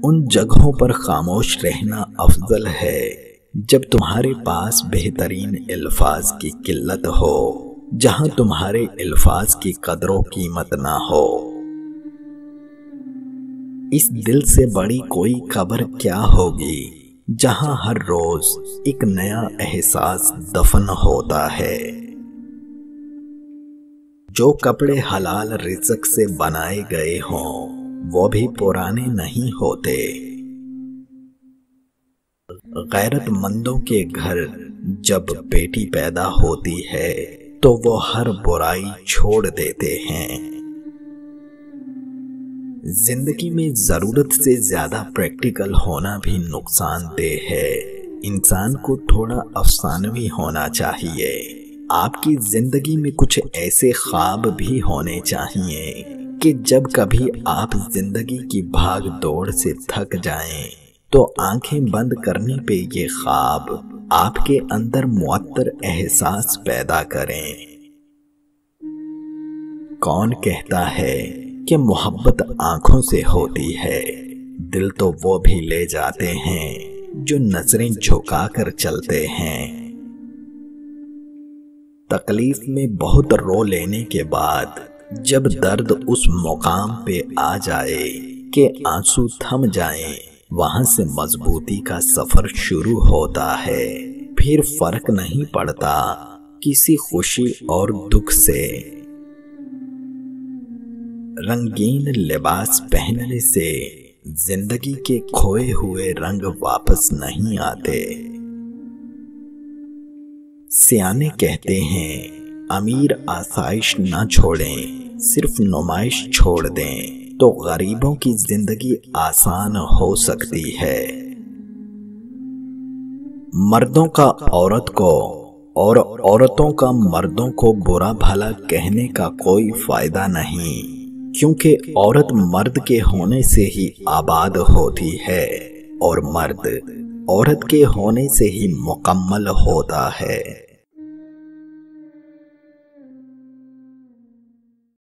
ان جگہوں پر خاموش رہنا افضل ہے جب تمہارے پاس بہترین الفاظ کی قلت ہو، جہاں تمہارے الفاظ کی قدر و قیمت نہ ہو۔ اس دل سے بڑی کوئی قبر کیا ہوگی جہاں ہر روز ایک نیا احساس دفن ہوتا ہے۔ جو کپڑے حلال رزق سے بنائے گئے ہوں وہ بھی پرانے نہیں ہوتے۔ غیرت مندوں کے گھر جب بیٹی پیدا ہوتی ہے تو وہ ہر برائی چھوڑ دیتے ہیں۔ زندگی میں ضرورت سے زیادہ پریکٹیکل ہونا بھی نقصان دہ ہے۔ انسان کو تھوڑا افسانوی ہونا چاہیے۔ آپ کی زندگی میں کچھ ایسے خواب بھی ہونے چاہیے کہ جب کبھی آپ زندگی کی بھاگ دوڑ سے تھک جائیں تو آنکھیں بند کرنے پہ یہ خواب آپ کے اندر معطر احساس پیدا کریں۔ کون کہتا ہے کہ محبت آنکھوں سے ہوتی ہے؟ دل تو وہ بھی لے جاتے ہیں جو نظریں جھکا کر چلتے ہیں۔ تکلیف میں بہت رو لینے کے بعد جب درد اس مقام پہ آ جائے کہ آنسو تھم جائیں، وہاں سے مضبوطی کا سفر شروع ہوتا ہے۔ پھر فرق نہیں پڑتا کسی خوشی اور دکھ سے۔ رنگین لباس پہننے سے زندگی کے کھوئے ہوئے رنگ واپس نہیں آتے۔ سیانے کہتے ہیں امیر آسائش نہ چھوڑیں، صرف نمائش چھوڑ دیں تو غریبوں کی زندگی آسان ہو سکتی ہے۔ مردوں کا عورت کو اور عورتوں کا مردوں کو برا بھلا کہنے کا کوئی فائدہ نہیں، کیونکہ عورت مرد کے ہونے سے ہی آباد ہوتی ہے اور مرد عورت کے ہونے سے ہی مکمل ہوتا ہے۔